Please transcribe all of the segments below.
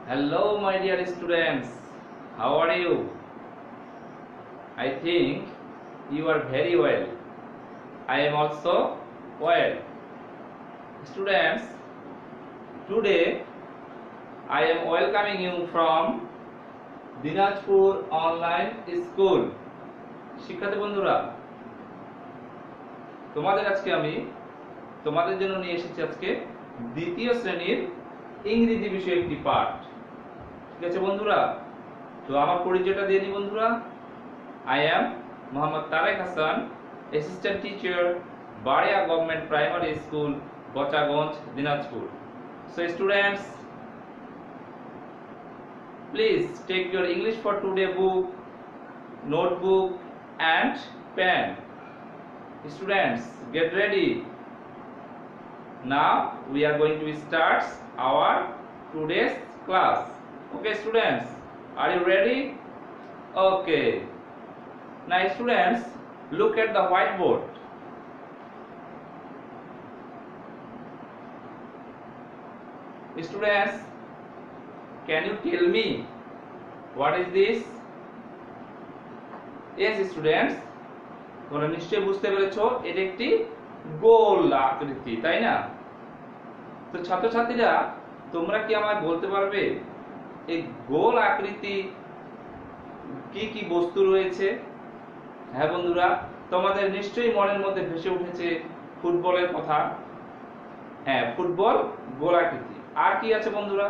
Hello, my dear students. How are you? I think you are very well. I am also well. Students, today I am welcoming you from Dinajpur Online School. শিক্ষার্থী বন্ধুরা, তোমাদের আজকে আমি তোমাদের জন্য নিয়ে এসেছি আজকে দ্বিতীয় শ্রেণীর ইংরেজি বিষয়ে একটি পাঠ। ঠিক আছে বন্ধুরা, তো আমার পরিচয়টা দিয়ে নিই বন্ধুরা। I am Mohammad Tarek Hasan, Assistant Teacher, Bareya Government Primary School, Bochagonj, Dinajpur. So students, please take your English for today book, notebook and pen. Students, get ready. Now we are going to start our today's class. Okay students, are you ready? Okay. Now students, look at the whiteboard. Students, can you tell me what is this? Yes students, তোমরা নিশ্চয়ই বুঝতে পেরেছো এটা একটি গোল আকৃতি, তাই না? তো ছাত্রছাত্রীরা, তোমরা কি আমায় বলতে পারবে এই গোল আকৃতি কি কি বস্তু রয়েছে? হ্যাঁ বন্ধুরা, তোমাদের নিশ্চয়ই মনের মধ্যে ভেসে উঠেছে ফুটবলের কথা। হ্যাঁ, ফুটবল গোল আকৃতি। আর কি আছে বন্ধুরা?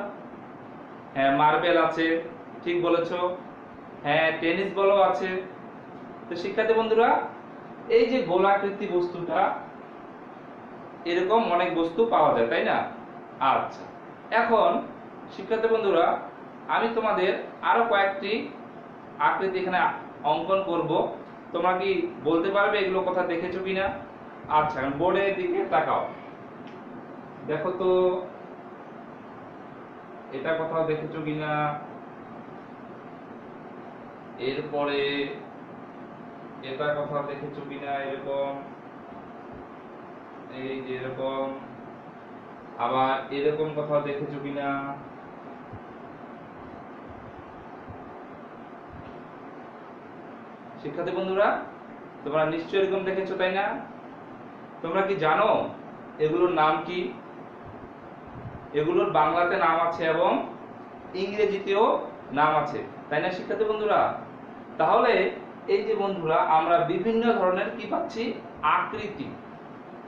হ্যাঁ, মার্বেল আছে, ঠিক বলেছো। হ্যাঁ, টেনিস বলও আছে। তো শিক্ষার্থী বন্ধুরা, এই যে গোলাকৃতি বস্তুটা, এরকম অনেক বস্তু পাওয়া যায়, তাই না? আচ্ছা, এখন শিক্ষার্থী বন্ধুরা, আমি তোমাদের আরো কয়েকটি আকৃতি এখানে অঙ্কন করব। তোমরা কি বলতে পারবে এগুলো কথা দেখেছো কিনা? আচ্ছা, বোর্ডের দিকে তাকাও, দেখো তো এটা কোথাও দেখেছো কিনা। এরপরে এটা কোথাও দেখেছো কিনা, এরকম, এই যে এরকম, আবার এরকম কোথাও দেখেছো কিনা। শিক্ষার্থী বন্ধুরা, তোমরা নিশ্চয়ই এরকম দেখেছো, তাই না? তোমরা কি জানো এগুলোর নাম কি? এগুলোর বাংলাতে নাম আছে এবং ইংরেজিতেও নাম আছে, তাই না শিক্ষার্থী বন্ধুরা? তাহলে এই যে বন্ধুরা, আমরা বিভিন্ন ধরনের কি পাচ্ছি? আকৃতি।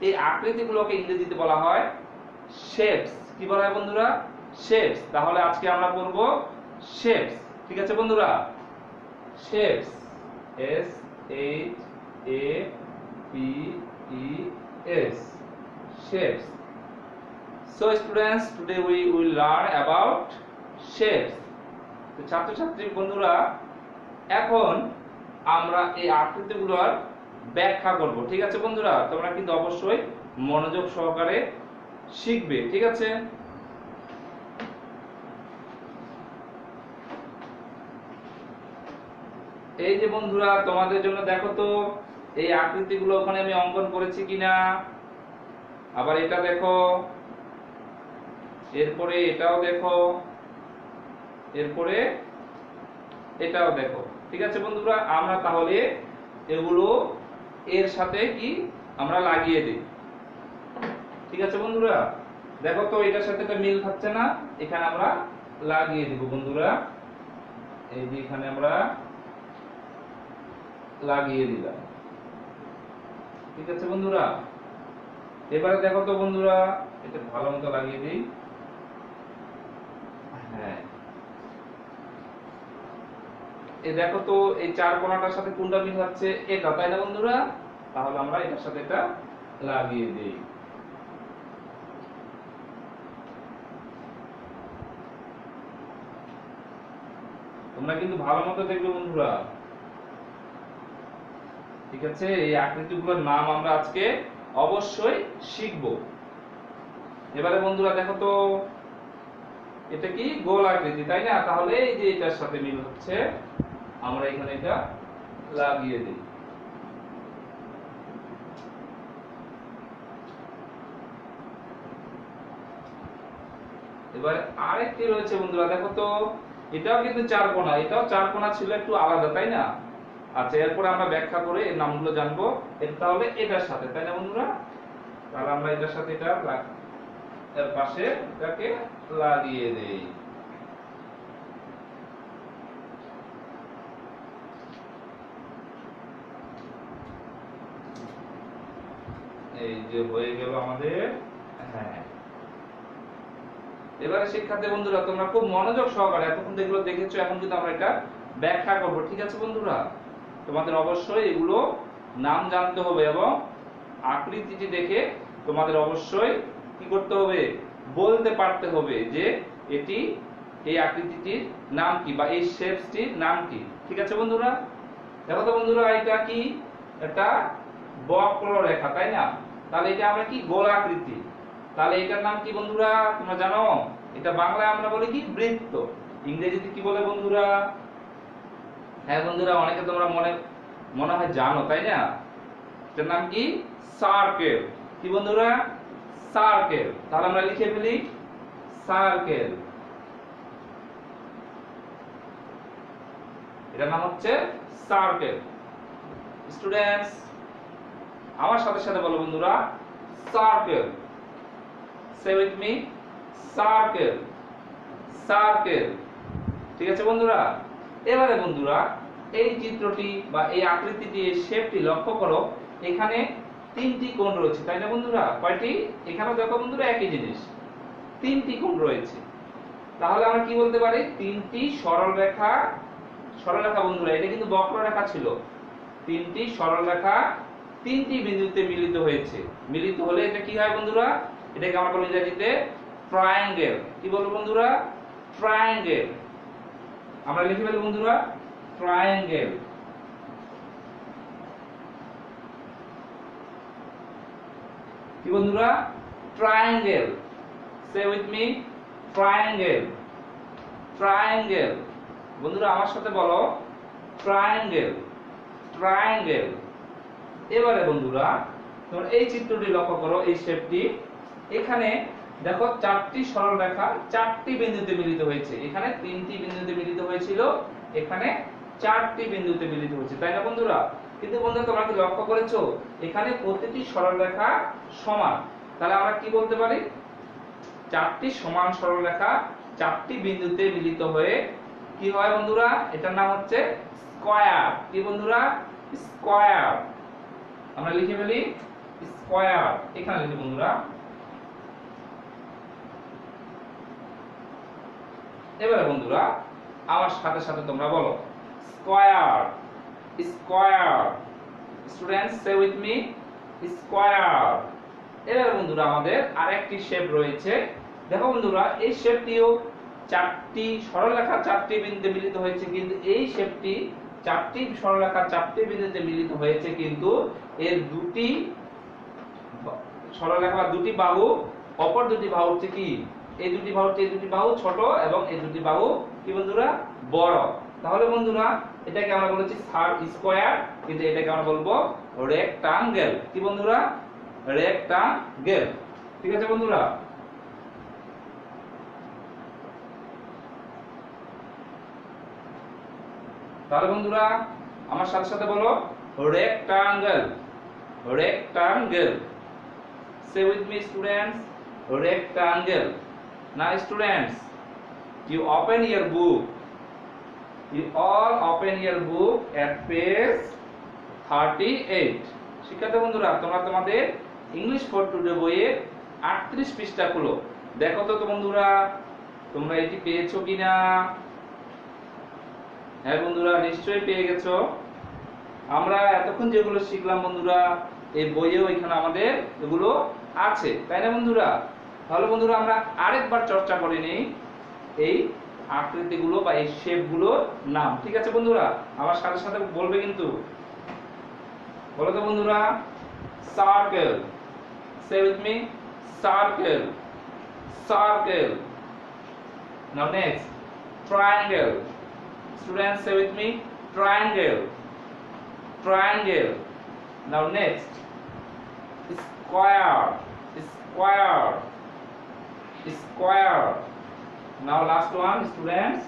এই আকৃতিগুলোকে ইংরেজিতে বলা হয় শেপস। কি বলা হয় বন্ধুরা? শেপস। তাহলে আজকে আমরা পড়ব শেপস। ঠিক আছে বন্ধুরা, shapes, S H A P E S, shapes. So students, today we will learn about shapes. তো ছাত্রছাত্রী বন্ধুরা, এখন আমরা এই আকৃতিগুলোর ব্যাখ্যা করব। ঠিক আছে বন্ধুরা, তোমরা কিন্তু অবশ্যই মনোযোগ সহকারে শিখবে। ঠিক আছে? এই যে বন্ধুরা, তোমাদের জন্য দেখো তো এই আকৃতিগুলো ওখানে আমি অঙ্কন করেছি কিনা। আবার এটা দেখো, এরপরে এটাও দেখো, এরপরে এটাও দেখো। ঠিক আছে বন্ধুরা, আমরা তাহলে এগুলো এর সাথে কি আমরা লাগিয়ে দিই। ঠিক আছে বন্ধুরা, দেখো তো এটার সাথে এটা মিল খাচ্ছে না, এখানে আমরা লাগিয়ে দিব বন্ধুরা। এই যে এখানে আমরা লাগিয়ে দিলাম। ঠিক আছে বন্ধুরা, এবারে দেখো তো বন্ধুরা, এটা ভালো মতো লাগিয়ে দিই। হ্যাঁ, এই দেখো তো এই চার কোণাটার সাথে কোনটা মিল হচ্ছে? এটা, তাই না বন্ধুরা? তাহলে আমরা এটার সাথে এটা লাগিয়ে দিই। তোমরা কিন্তু ভালো মতো দেখবে বন্ধুরা। ঠিক আছে, এই আকৃতিগুলোর নাম আমরা আজকে অবশ্যই শিখব। এবারে বন্ধুরা দেখো তো, এটা কি গোল আকৃতি, তাই না? তাহলে এই যে এটার সাথে মিল হচ্ছে, আমরা এখানে এটা লাগিয়ে দিই। এবারে আরেকটি রয়েছে বন্ধুরা, দেখো তো এটাও কিন্তু চার কোণা, এটাও চার কোণা ছিল, একটু আলাদা তাই না? আচ্ছা, এরপর আমরা ব্যাখ্যা করে এর নামগুলো জানবো। এটা তাহলে এটার সাথে, তাই না বন্ধুরা? তাহলে আমরা এটার সাথে এটা এর পাশে এটাকে লাগিয়ে দেই। এই যে হয়ে গেল আমাদের। হ্যাঁ, এবারে শিক্ষার্থী বন্ধুরা তোমরা খুব মনোযোগ সহকারে এতক্ষণ যেগুলো দেখেছো, এখন কিন্তু আমরা এটা ব্যাখ্যা করব, ঠিক আছে বন্ধুরা? তোমাদের অবশ্যই এগুলো নাম জানতে হবে এবং আকৃতিটি দেখে তোমাদের অবশ্যই কি করতে হবে, বলতে পারতে হবে যে এটি, এই আকৃতিটির নাম কি বা এই শেপসটির নাম কি, ঠিক আছে বন্ধুরা? দেখো তো বন্ধুরা, এটা কি? এটা বক্ররেখা, তাই না? তাহলে এটা আমরা কি, গোলাকৃতি। তাহলে এটার নাম কি বন্ধুরা তোমরা জানো? এটা বাংলায় আমরা বলি কি, বৃত্ত। ইংরেজিতে কি বলে বন্ধুরা? হ্যাঁ বন্ধুরা, অনেকে তোমরা মনে হয় জানো, তাই না? এটার নাম কি, সার্কেল। কি বন্ধুরা? সার্কেল। তাহলে আমরা লিখে ফেলি সার্কেল। এটার নাম হচ্ছে সার্কেল। স্টুডেন্টস আমার সাথে সাথে বলো বন্ধুরা, circle. Say with me, circle, circle. ঠিক আছে বন্ধুরা? এবারে বন্ধুরা এই চিত্রটি বা এই আকৃতিটি, এই শেপটি লক্ষ্য করো, এখানে তিনটি কোণ রয়েছে, তাই না বন্ধুরা? কয়টি? এখানেও দেখো বন্ধুরা একই জিনিস, তিনটি কোণ রয়েছে। তাহলে আমরা কি বলতে পারি? তিনটি সরল রেখা, সরল রেখা বন্ধুরা, এটা কিন্তু বক্ররেখা ছিল। তিনটি সরল রেখা তিনটি বিন্দুতে মিলিত হয়েছে। মিলিত হলে এটা কি হয় বন্ধুরা? এটাকে আমরা বলি ইংরেজিতে ট্রায়াঙ্গেল। কি বলবো বন্ধুরা? ট্রায়াঙ্গেল। আমরা লিখে ফেলি বন্ধুরা, ট্রায়াঙ্গেল। কি বন্ধুরা? Triangle. Say with me, triangle, triangle. বন্ধুরা আমার সাথে বলো, ট্রায়াঙ্গেল, ট্রায়াঙ্গেল। এবারে বন্ধুরা তোমরা এই চিত্রটি লক্ষ্য করো, এই শেপটি। এখানে দেখো চারটি সরল রেখা চারটি বিন্দুতে মিলিত হয়েছে। এখানে তিনটি বিন্দুতে মিলিত হয়েছিল, এখানে চারটি বিন্দুতে মিলিত হয়েছে, তাই না বন্ধুরা? কিন্তু বন্ধুরা তোমরা কি লক্ষ্য করেছো, এখানে প্রতিটি সরল রেখা সমান। তাহলে আমরা কি বলতে পারি? চারটি সমান সরল রেখা চারটি বিন্দুতে মিলিত হয়ে কি হয় বন্ধুরা? এটার নাম হচ্ছে স্কয়ার। কি বন্ধুরা? স্কয়ার। আমরা লিখে ফেলি স্কয়ার। এখানে লিখি বন্ধুরা। এবারে বন্ধুরা আমার সাথে সাথে তোমরা বলো, square, square. Students say with me, square. এবারে বন্ধুরা আমাদের আরেকটি শেপ রয়েছে। দেখো বন্ধুরা এই শেপটিও চারটি সরলরেখা চারটি বিন্দুতে মিলিত হয়েছে, কিন্তু এই শেপটি চারটি সরলরেখা চারটি বিন্দুতে মিলিত হয়েছে, কিন্তু এর দুটি সরলরেখা বা দুটি বাহু, অপর দুটি বাহু হচ্ছে কি, এই দুটি বাহু হচ্ছে, এই দুটি বাহু ছোট এবং এই দুটি বাহু কি বন্ধুরা? বড়। তাহলে বন্ধুরা এটাকে আমরা বলেছি স্কয়ার, কিন্তু এটাকে আমরা বলবো রেক্টাঙ্গেল। কি বন্ধুরা? রেক্টাঙ্গেল। ঠিক আছে বন্ধুরা? তাহলে বন্ধুরা আমার সাথে সাথে বলো, rectangle, rectangle. Say with me students, rectangle. Now students, you open your book, you all open your book at page 38. শিক্ষার্থী বন্ধুরা তোমরা তোমাদের ইংলিশ ফর টুডে বইয়ের 38 পৃষ্ঠা খুলো। দেখো তো বন্ধুরা তোমরা এটি পেয়েছো কিনা? হ্যাঁ বন্ধুরা নিশ্চয়ই পেয়ে গেছো। আমরা এতক্ষণ যেগুলো শিখলাম বন্ধুরা, এই বইয়েও এখানে আমাদের এগুলো আছে, তাই না বন্ধুরা? তাহলে বন্ধুরা আমরা আরেকবার চর্চা করে নিই এই আকৃতিগুলো বা এই শেপগুলোর নাম। ঠিক আছে বন্ধুরা? আমার সাথে সাথে বলবে কিন্তু। বলো তো বন্ধুরা, circle. Say with me, circle, circle. Now next, triangle. Students say with me, triangle, triangle. Now next, square, square, square. Now last one, students.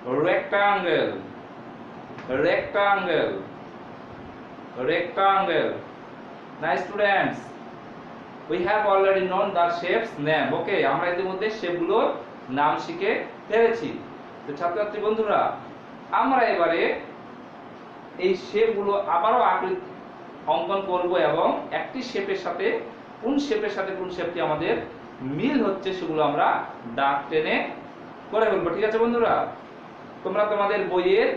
Rectangle. Rectangle. Rectangle. Nice, students. We have already known the shapes name. Okay, আমরা ইতিমধ্যে শেপগুলোর নাম শিখে ফেলেছি। তো ছাত্রছাত্রী বন্ধুরা, আমরা এবারে এই শেপগুলো আবারও আকৃতি অঙ্কন করব এবং একটি শেপের সাথে কোন শেপটি আমাদের মিল হচ্ছে সেগুলো আমরা দাগ টেনে করে ফেলবো। ঠিক আছে বন্ধুরা, তোমরা তোমাদের বইয়ের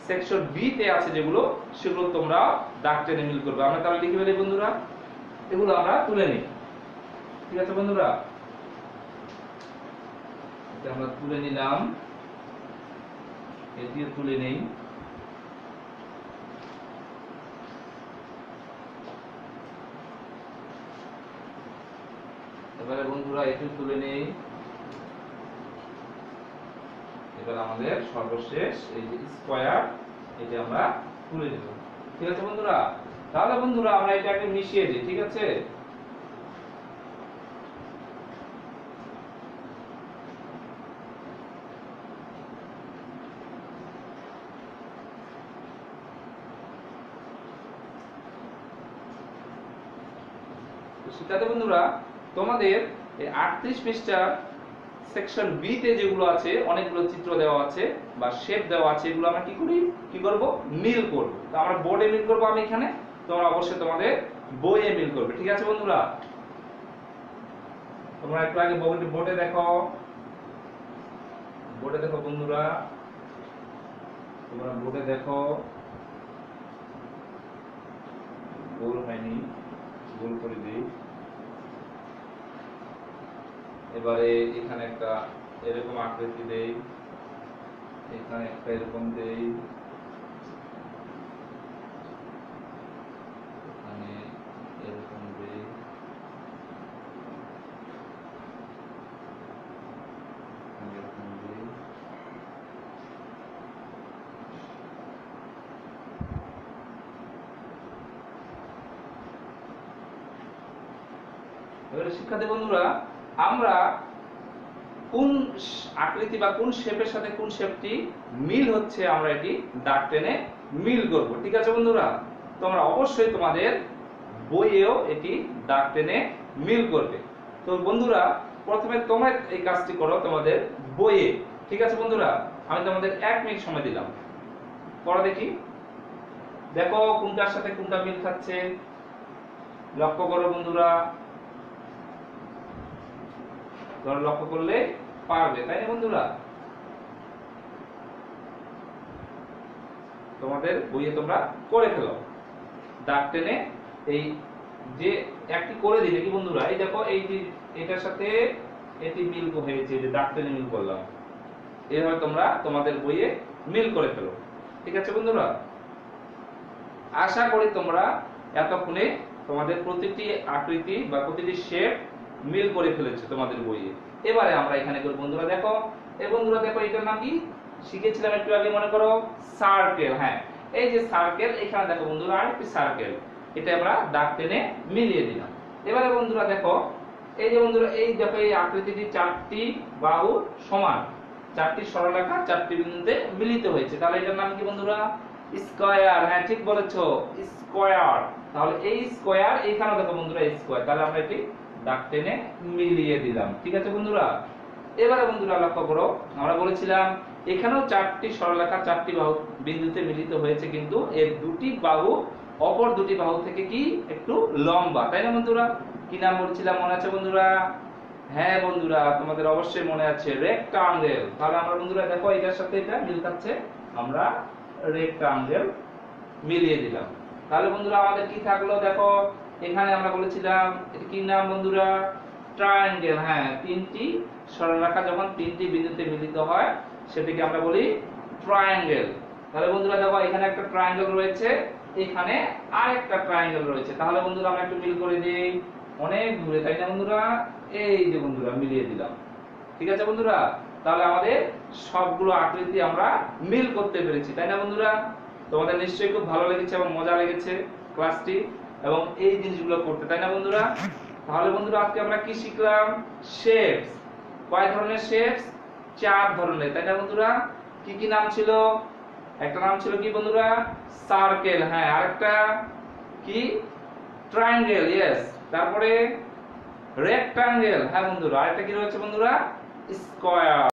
সেকশন বি তে আছে যেগুলো, সেগুলো তোমরা দাগ টেনে মিল করবে। আমরা তাহলে লিখে ফেলি বন্ধুরা, এগুলো আমরা তুলে নিই। ঠিক আছে বন্ধুরা, এটা আমরা তুলে নিলাম, এটিও তুলে নেই। এবারে বন্ধুরা এটিও তুলে নেই। এবার আমাদের সর্বশেষ এই যে স্কয়ার, এটা আমরা তুলে দেব। ঠিক আছে বন্ধুরা, তাহলে বন্ধুরা আমরা এটাকে মিশিয়ে দিই। ঠিক আছে, শিক্ষার্থী বন্ধুরা, তোমাদের এই 38 পৃষ্ঠা সেকশন বি তে যেগুলো আছে, অনেকগুলো চিত্র দেওয়া আছে বা শেপ দেওয়া আছে, এগুলো আমরা কি করব মিল করব। তো আমরা বোর্ডে মিল করব, আমি এখানে, তোমরা অবশ্যই তোমাদের বইয়ে মিল করবে। ঠিক আছে বন্ধুরা, তোমরা একটু আগে বোর্ডে দেখো বন্ধুরা, তোমরা বোর্ডে দেখো। গোল হয়নি, গোল করে দিই। এবারে এখানে একটা এরকম আকৃতি দেই, এখানে একটা এরকম দেই, এখানে এরকম দেই, এরকম দেই। এবারে শিক্ষার্থী বন্ধুরা, আমরা কোন আকৃতি বা কোন শেপের সাথে কোন শেপটি মিল হচ্ছে আমরা এটি দাগ টেনে মিল করব। ঠিক আছে বন্ধুরা, তোমরা অবশ্যই তোমাদের বইয়েও এটি দাগ টেনে মিল করবে। তো বন্ধুরা, প্রথমে তোমরা এই কাজটি করো তোমাদের বইয়ে। ঠিক আছে বন্ধুরা, আমি তোমাদের 1 মিনিট সময় দিলাম, করো দেখি। দেখো কোনটার সাথে কোনটা মিল খাচ্ছে, লক্ষ্য করো বন্ধুরা। তোমরা লক্ষ্য করলে পারবে, তাই না বন্ধুরা? তোমাদের বইয়ে তোমরা করে ফেলো দাগ টেনে। এই যে একটি করে দিলে কি বন্ধুরা, এই দেখো এই যে এটার সাথে এটি মিল হয়েছে, যে দাগ টেনে মিল করলাম, এইভাবে তোমরা তোমাদের বইয়ে মিল করে ফেলো। ঠিক আছে বন্ধুরা, আশা করি তোমরা এতক্ষণে তোমাদের প্রতিটি আকৃতি বা প্রতিটি শেপ মিল করে ফেলেছে তোমাদের বইয়ে। এবারে আমরা এখানে করি বন্ধুরা, দেখো এই বন্ধুরা দেখো, এটার নাম কি শিখেছিলাম একটু আগে, মনে করো সার্কেল। হ্যাঁ, এই যে সার্কেল, এখানে দেখো বন্ধুরা আরেকটি সার্কেল, এটা আমরা দাগ টেনে মিলিয়ে দিলাম। এবারে বন্ধুরা দেখো, এই যে বন্ধুরা এই দেখো এই আকৃতিটি 4টি বাহু সমান, 4টি সরলরেখা 4টি বিন্দুতে মিলিত হয়েছে, তাহলে এটার নাম কি বন্ধুরা? স্কয়ার। হ্যাঁ, ঠিক বলেছো, স্কয়ার। তাহলে এই স্কয়ার, এখানে দেখো বন্ধুরা স্কয়ার, তাহলে আমরা এটি দাগ টেনে মিলিয়ে দিলাম। ঠিক আছে বন্ধুরা, এবারে বন্ধুরা লক্ষ্য করো, আমরা বলেছিলাম এখানেও 4টি সরলরেখা 4টি বাহু বিন্দুতে মিলিত হয়েছে, কিন্তু এর দুটি বাহু অপর দুটি বাহু থেকে কি একটু লম্বা, তাই না বন্ধুরা? কি নাম বলছিলাম, মনে আছে বন্ধুরা? হ্যাঁ বন্ধুরা, তোমাদের অবশ্যই মনে আছে, রেক্টাঙ্গেল। তাহলে আমরা বন্ধুরা দেখো এটার সাথে এটা মিল খাচ্ছে, আমরা রেক্টাঙ্গেল মিলিয়ে দিলাম। তাহলে বন্ধুরা আমাদের কি থাকলো, দেখো এখানে আমরা বলেছিলাম এটা কি নাম বন্ধুরা? ট্রায়াঙ্গেল। হ্যাঁ, 3টি সরলরেখা যখন 3টি বিন্দুতে মিলিত হয় সেটাকে আমরা বলি ট্রায়াঙ্গেল। তাহলে বন্ধুরা দেখো এখানে একটা ট্রায়াঙ্গেল রয়েছে, এখানে আরেকটা ট্রায়াঙ্গেল রয়েছে, তাহলে বন্ধুরা আমরা একটু মিল করে দেই, অনেক দূরে, তাই না বন্ধুরা? এই যে বন্ধুরা মিলিয়ে দিলাম। ঠিক আছে বন্ধুরা, তাহলে আমাদের সবগুলো আকৃতি আমরা মিল করতে পেরেছি, তাই না বন্ধুরা? তোমাদের নিশ্চয়ই খুব ভালো লেগেছে এবং মজা লেগেছে ক্লাসটি এবং এই জিনিসগুলো করতে, তাই না বন্ধুরা? তাহলে বন্ধুরা আজকে আমরা কি শিখলাম? শেপস। কয় ধরনের শেপস? 4 ধরনের, তাই না বন্ধুরা? কি কি নাম ছিল? একটা নাম ছিল কি বন্ধুরা? সার্কেল, হ্যাঁ। আরেকটা কি? Triangle, yes. তারপরে রেক্টাঙ্গেল, হ্যাঁ বন্ধুরা। আরেকটা কি রয়েছে বন্ধুরা? স্কয়ার।